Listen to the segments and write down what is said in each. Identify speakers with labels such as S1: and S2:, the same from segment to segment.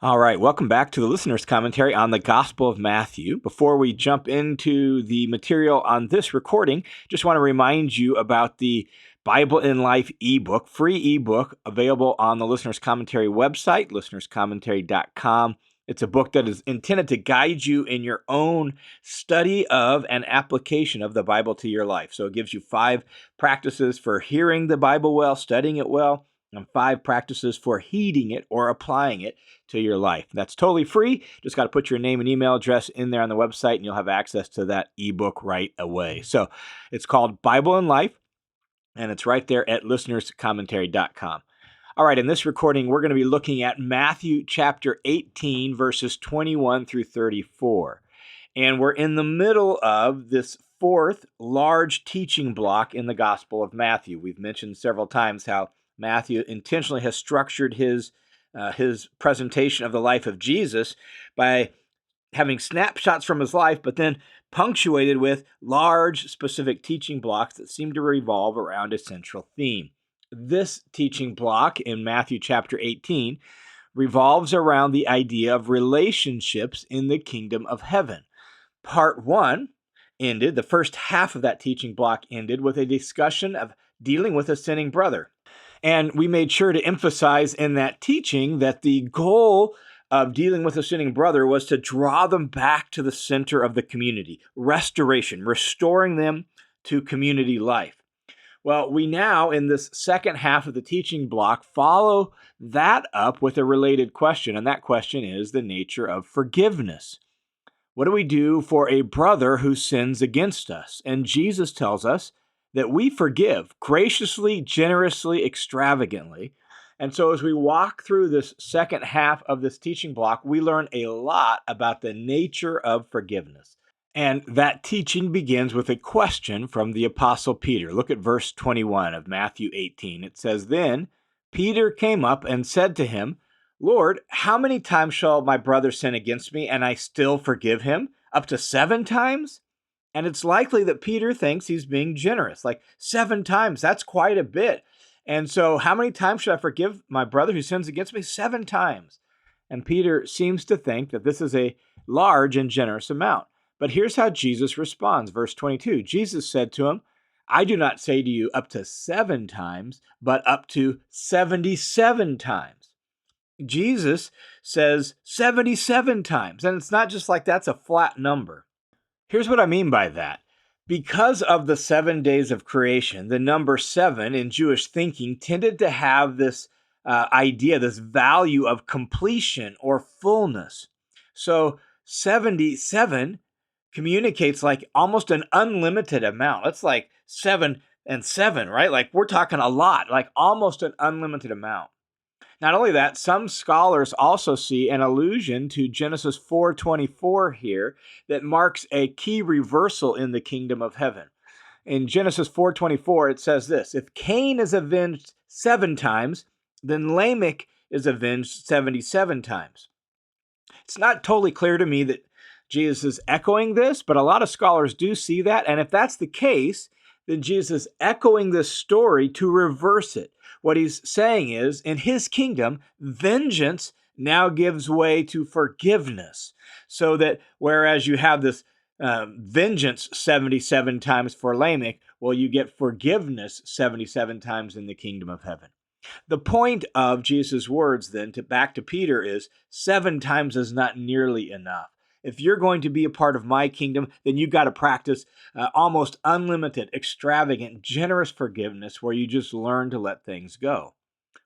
S1: All right, welcome back to the listener's commentary on the Gospel of Matthew. Before we jump into the material on this recording, just want to remind you about the Bible in Life ebook, free ebook available on the listener's commentary website, listenerscommentary.com. It's a book that is intended to guide you in your own study of and application of the Bible to your life. So it gives you 5 practices for hearing the Bible well, studying it well, and 5 practices for heeding it or applying it to your life. That's totally free. Just got to put your name and email address in there on the website, and you'll have access to that ebook right away. So it's called Bible in Life, and it's right there at listenerscommentary.com. All right, in this recording, we're going to be looking at Matthew chapter 18, verses 21 through 34. And we're in the middle of this 4th large teaching block in the Gospel of Matthew. We've mentioned several times how Matthew intentionally has structured his presentation of the life of Jesus by having snapshots from his life, but then punctuated with large specific teaching blocks that seem to revolve around a central theme. This teaching block in Matthew chapter 18 revolves around the idea of relationships in the kingdom of heaven. Part 1 ended, the first half of that teaching block ended with a discussion of dealing with a sinning brother. And we made sure to emphasize in that teaching that the goal of dealing with a sinning brother was to draw them back to the center of the community, restoration, restoring them to community life. Well, we now, in this second half of the teaching block, follow that up with a related question, and that question is the nature of forgiveness. What do we do for a brother who sins against us? And Jesus tells us that we forgive graciously, generously, extravagantly. And so as we walk through this second half of this teaching block, we learn a lot about the nature of forgiveness. And that teaching begins with a question from the Apostle Peter. Look at verse 21 of Matthew 18. It says, "Then Peter came up and said to him, 'Lord, how many times shall my brother sin against me and I still forgive him? Up to 7 times?' And it's likely that Peter thinks he's being generous. Like 7 times, that's quite a bit. And so how many times should I forgive my brother who sins against me? 7 times. And Peter seems to think that this is a large and generous amount. But here's how Jesus responds. Verse 22, Jesus said to him, "I do not say to you up to 7 times, but up to 77 times. Jesus says 77 times. And it's not just like that's a flat number. Here's what I mean by that. Because of the 7 days of creation, the number 7 in Jewish thinking tended to have this idea, this value of completion or fullness. So 77 communicates like almost an unlimited amount. That's like 7 and 7, right? Like we're talking a lot, like almost an unlimited amount. Not only that, some scholars also see an allusion to Genesis 4:24 here that marks a key reversal in the kingdom of heaven. In Genesis 4:24, it says this, "If Cain is avenged 7 times, then Lamech is avenged 77 times." It's not totally clear to me that Jesus is echoing this, but a lot of scholars do see that. And if that's the case, then Jesus is echoing this story to reverse it. What he's saying is, in his kingdom, vengeance now gives way to forgiveness. So that whereas you have this vengeance 77 times for Lamech, well, you get forgiveness 77 times in the kingdom of heaven. The point of Jesus' words then, back to Peter, is 7 times is not nearly enough. If you're going to be a part of my kingdom, then you've got to practice almost unlimited, extravagant, generous forgiveness where you just learn to let things go.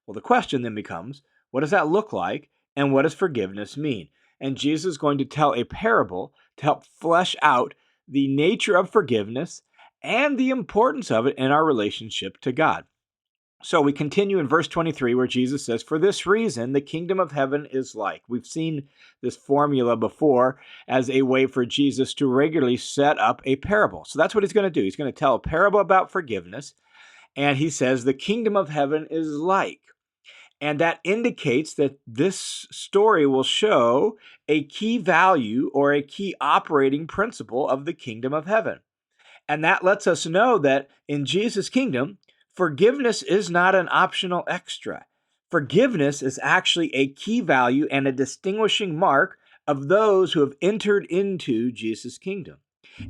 S1: Well, the question then becomes, what does that look like and what does forgiveness mean? And Jesus is going to tell a parable to help flesh out the nature of forgiveness and the importance of it in our relationship to God. So we continue in verse 23 where Jesus says, "For this reason, the kingdom of heaven is like." We've seen this formula before as a way for Jesus to regularly set up a parable. So that's what he's going to do. He's going to tell a parable about forgiveness. And he says, the kingdom of heaven is like. And that indicates that this story will show a key value or a key operating principle of the kingdom of heaven. And that lets us know that in Jesus' kingdom, forgiveness is not an optional extra. Forgiveness is actually a key value and a distinguishing mark of those who have entered into Jesus' kingdom.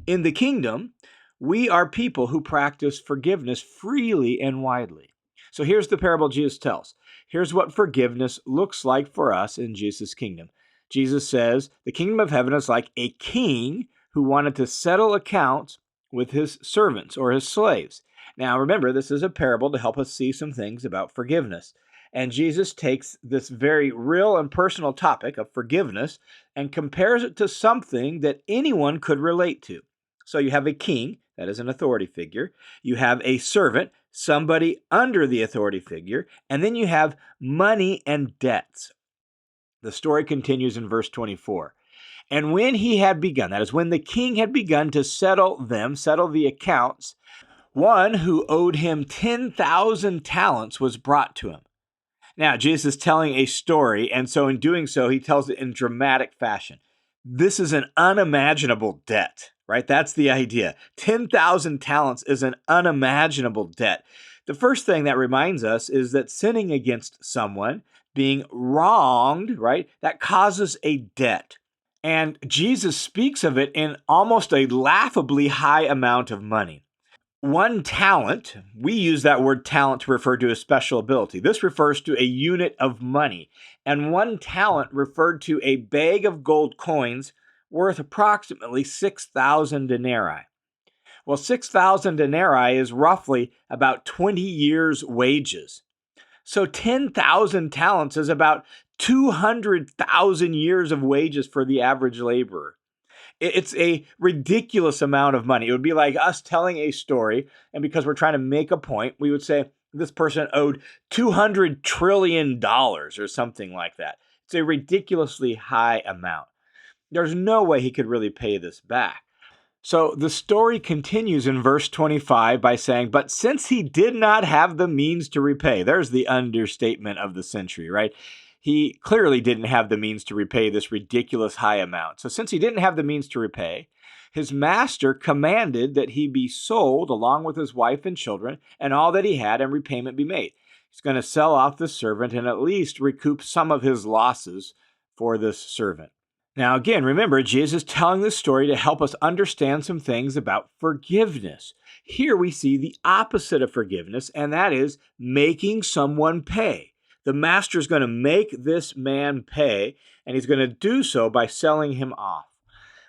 S1: In the kingdom, we are people who practice forgiveness freely and widely. So here's the parable Jesus tells. Here's what forgiveness looks like for us in Jesus' kingdom. Jesus says, the kingdom of heaven is like a king who wanted to settle accounts with his servants or his slaves. Now, remember, this is a parable to help us see some things about forgiveness. And Jesus takes this very real and personal topic of forgiveness and compares it to something that anyone could relate to. So you have a king, that is an authority figure. You have a servant, somebody under the authority figure. And then you have money and debts. The story continues in verse 24. And when he had begun, that is when the king had begun to settle the accounts, one who owed him 10,000 talents was brought to him. Now, Jesus is telling a story, and so in doing so, he tells it in dramatic fashion. This is an unimaginable debt, right? That's the idea. 10,000 talents is an unimaginable debt. The first thing that reminds us is that sinning against someone, being wronged, right, that causes a debt. And Jesus speaks of it in almost a laughably high amount of money. One talent, we use that word talent to refer to a special ability. This refers to a unit of money. And one talent referred to a bag of gold coins worth approximately 6,000 denarii. Well, 6,000 denarii is roughly about 20 years' wages. So 10,000 talents is about 200,000 years of wages for the average laborer. It's a ridiculous amount of money. It would be like us telling a story, and because we're trying to make a point, we would say this person owed $200 trillion or something like that. It's a ridiculously high amount. There's no way he could really pay this back. So the story continues in verse 25 by saying, but since he did not have the means to repay, there's the understatement of the century, right? He clearly didn't have the means to repay this ridiculous high amount. So since he didn't have the means to repay, his master commanded that he be sold along with his wife and children and all that he had, and repayment be made. He's going to sell off the servant and at least recoup some of his losses for this servant. Now, again, remember, Jesus is telling this story to help us understand some things about forgiveness. Here we see the opposite of forgiveness, and that is making someone pay. The master is going to make this man pay, and he's going to do so by selling him off.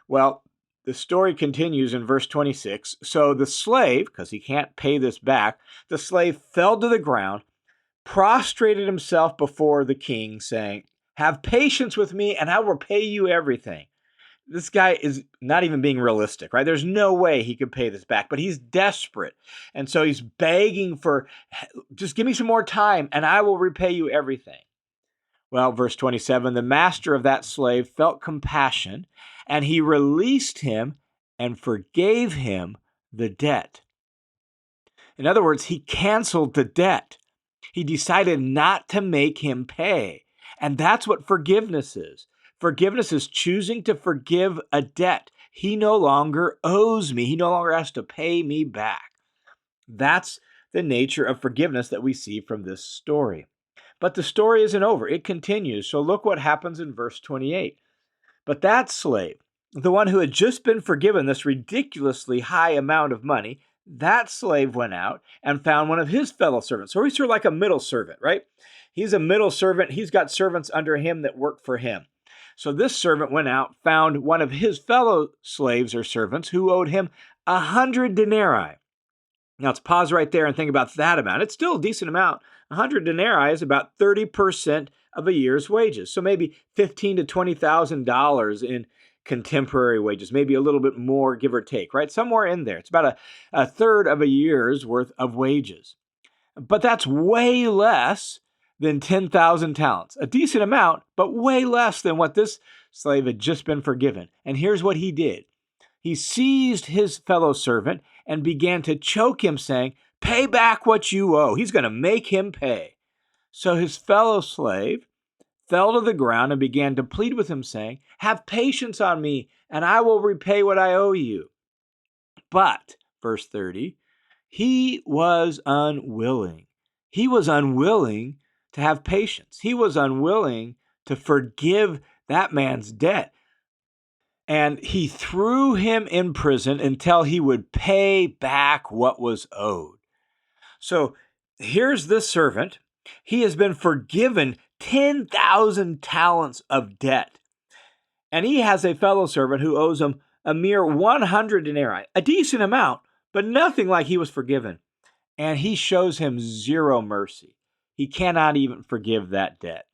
S1: Well, the story continues in verse 26. So the slave, because he can't pay this back, the slave fell to the ground, prostrated himself before the king, saying, have patience with me, and I will repay you everything. This guy is not even being realistic, right? There's no way he could pay this back, but he's desperate. And so he's begging for, just give me some more time, and I will repay you everything. Well, verse 27, the master of that slave felt compassion, and he released him and forgave him the debt. In other words, he canceled the debt. He decided not to make him pay. And that's what forgiveness is. Forgiveness is choosing to forgive a debt. He no longer owes me. He no longer has to pay me back. That's the nature of forgiveness that we see from this story. But the story isn't over. It continues. So look what happens in verse 28. But that slave, the one who had just been forgiven this ridiculously high amount of money, that slave went out and found one of his fellow servants. So he's sort of like a middle servant, right? He's a middle servant. He's got servants under him that work for him. So this servant went out, found one of his fellow slaves or servants who owed him 100 denarii. Now let's pause right there and think about that amount. It's still a decent amount. 100 denarii is about 30% of a year's wages. So maybe $15,000 to $20,000 in contemporary wages, maybe a little bit more, give or take, right? Somewhere in there. It's about a third of a year's worth of wages. But that's way less than 10,000 talents. A decent amount, but way less than what this slave had just been forgiven. And here's what he did. He seized his fellow servant and began to choke him, saying, pay back what you owe. He's going to make him pay. So his fellow slave fell to the ground and began to plead with him, saying, have patience on me, and I will repay what I owe you. But, verse 30, he was unwilling. He was unwilling to have patience. He was unwilling to forgive that man's debt. And he threw him in prison until he would pay back what was owed. So here's this servant. He has been forgiven 10,000 talents of debt. And he has a fellow servant who owes him a mere 100 denarii, a decent amount, but nothing like he was forgiven. And he shows him zero mercy. He cannot even forgive that debt.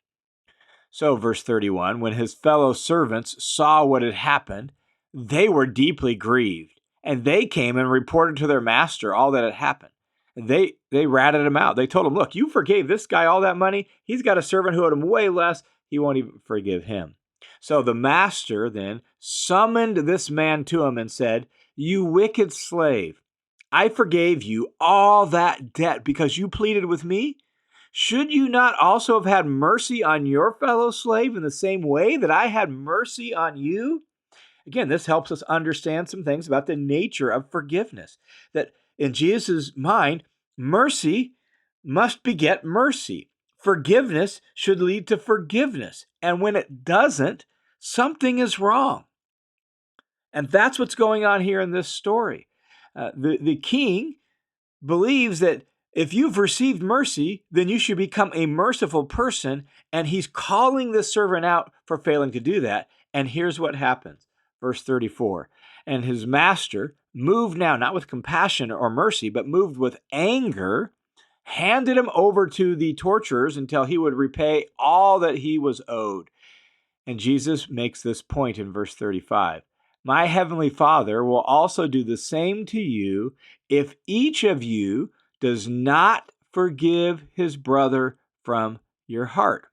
S1: So, verse 31, when his fellow servants saw what had happened, they were deeply grieved, and they came and reported to their master all that had happened. They ratted him out. They told him, look, you forgave this guy all that money. He's got a servant who owed him way less. He won't even forgive him. So the master then summoned this man to him and said, you wicked slave, I forgave you all that debt because you pleaded with me. Should you not also have had mercy on your fellow slave in the same way that I had mercy on you? Again, this helps us understand some things about the nature of forgiveness. That in Jesus' mind, mercy must beget mercy. Forgiveness should lead to forgiveness. And when it doesn't, something is wrong. And that's what's going on here in this story. The king believes that if you've received mercy, then you should become a merciful person. And he's calling this servant out for failing to do that. And here's what happens. Verse 34, and his master, moved now, not with compassion or mercy, but moved with anger, handed him over to the torturers until he would repay all that he was owed. And Jesus makes this point in verse 35. My heavenly Father will also do the same to you if each of you does not forgive his brother from your heart.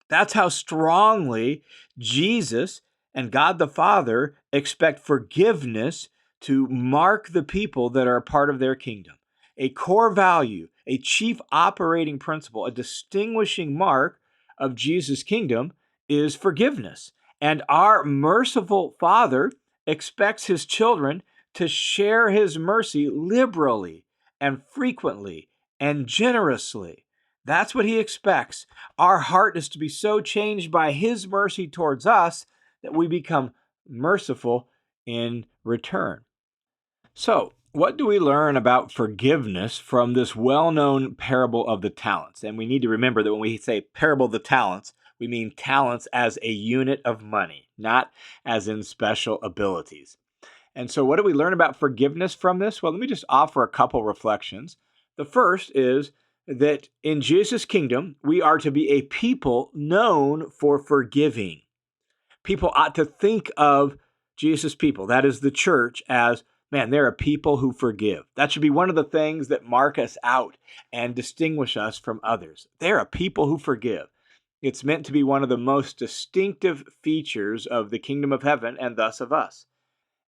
S1: That's how strongly Jesus and God the Father expect forgiveness to mark the people that are a part of their kingdom. A core value, a chief operating principle, a distinguishing mark of Jesus' kingdom is forgiveness. And our merciful Father expects his children to share his mercy liberally and frequently and generously. That's what he expects. Our heart is to be so changed by his mercy towards us that we become merciful in return. So, what do we learn about forgiveness from this well-known parable of the talents? And we need to remember that when we say parable of the talents, we mean talents as a unit of money, not as in special abilities. And so what do we learn about forgiveness from this? Well, let me just offer a couple reflections. The first is that in Jesus' kingdom, we are to be a people known for forgiving. People ought to think of Jesus' people, that is the church, as, man, they're a people who forgive. That should be one of the things that mark us out and distinguish us from others. They're a people who forgive. It's meant to be one of the most distinctive features of the kingdom of heaven and thus of us.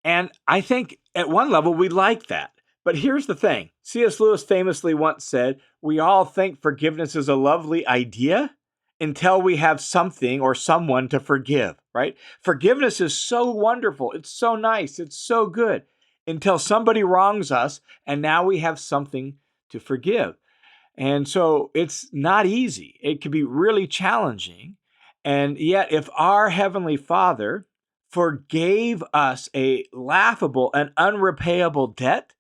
S1: And I think at one level we like that. But here's the thing. C.S. Lewis famously once said, we all think forgiveness is a lovely idea until we have something or someone to forgive, right? Forgiveness is so wonderful. It's so nice. It's so good until somebody wrongs us and now we have something to forgive. And so it's not easy. It can be really challenging. And yet if our Heavenly Father forgave us a laughable and unrepayable debt,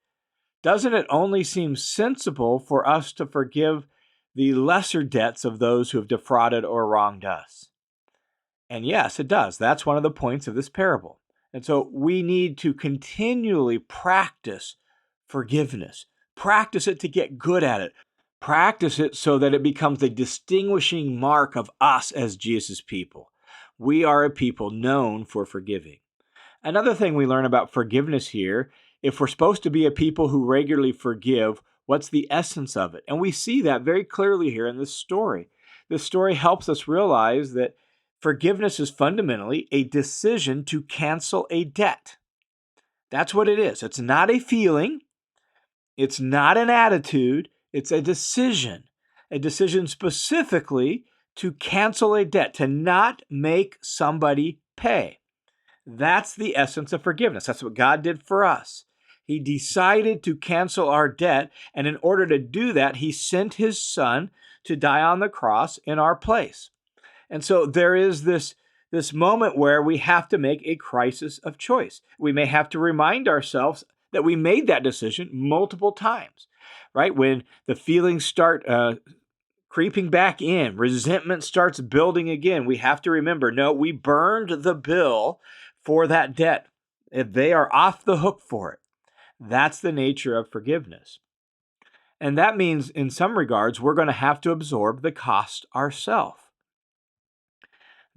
S1: doesn't it only seem sensible for us to forgive the lesser debts of those who have defrauded or wronged us? And yes, it does. That's one of the points of this parable. And so we need to continually practice forgiveness. Practice it to get good at it. Practice it so that it becomes a distinguishing mark of us as Jesus' people. We are a people known for forgiving. Another thing we learn about forgiveness here, if we're supposed to be a people who regularly forgive, what's the essence of it? And we see that very clearly here in this story. This story helps us realize that forgiveness is fundamentally a decision to cancel a debt. That's what it is. It's not a feeling. It's not an attitude. It's a decision specifically to cancel a debt, to not make somebody pay. That's the essence of forgiveness. That's what God did for us. He decided to cancel our debt, and in order to do that, he sent his son to die on the cross in our place. And so there is this moment where we have to make a crisis of choice. We may have to remind ourselves that we made that decision multiple times, right? When the feelings start creeping back in, resentment starts building again, we have to remember, no, we burned the bill for that debt. If they are off the hook for it. That's the nature of forgiveness. And that means, in some regards, we're going to have to absorb the cost ourselves.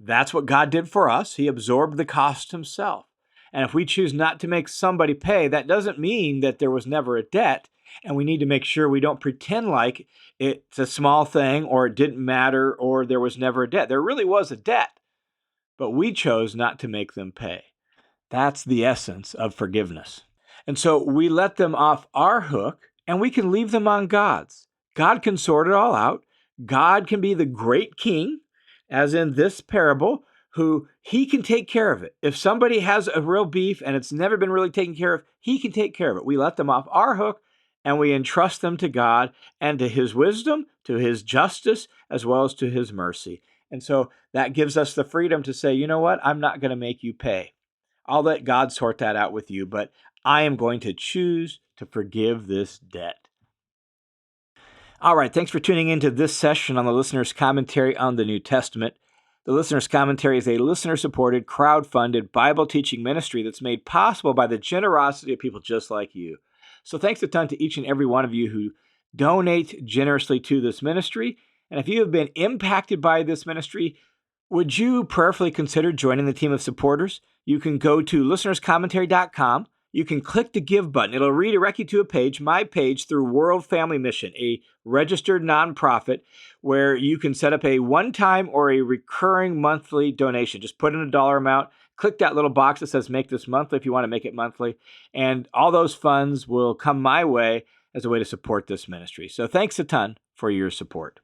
S1: That's what God did for us. He absorbed the cost himself. And if we choose not to make somebody pay, that doesn't mean that there was never a debt. And we need to make sure we don't pretend like it's a small thing or it didn't matter or there was never a debt. There really was a debt, but we chose not to make them pay. That's the essence of forgiveness. And so we let them off our hook and we can leave them on God's. God can sort it all out. God can be the great king, as in this parable, who he can take care of it. If somebody has a real beef and it's never been really taken care of, he can take care of it. We let them off our hook and we entrust them to God and to his wisdom, to his justice, as well as to his mercy. And so that gives us the freedom to say, you know what? I'm not going to make you pay. I'll let God sort that out with you, but I am going to choose to forgive this debt. All right, thanks for tuning into this session on the Listener's Commentary on the New Testament. The Listener's Commentary is a listener-supported, crowd-funded Bible teaching ministry that's made possible by the generosity of people just like you. So thanks a ton to each and every one of you who donate generously to this ministry. And if you have been impacted by this ministry, would you prayerfully consider joining the team of supporters? You can go to listenerscommentary.com. You can click the Give button. It'll redirect you to a page, my page, through World Family Mission, a registered nonprofit where you can set up a one-time or a recurring monthly donation. Just put in a dollar amount, click that little box that says make this monthly if you want to make it monthly, and all those funds will come my way as a way to support this ministry. So thanks a ton for your support.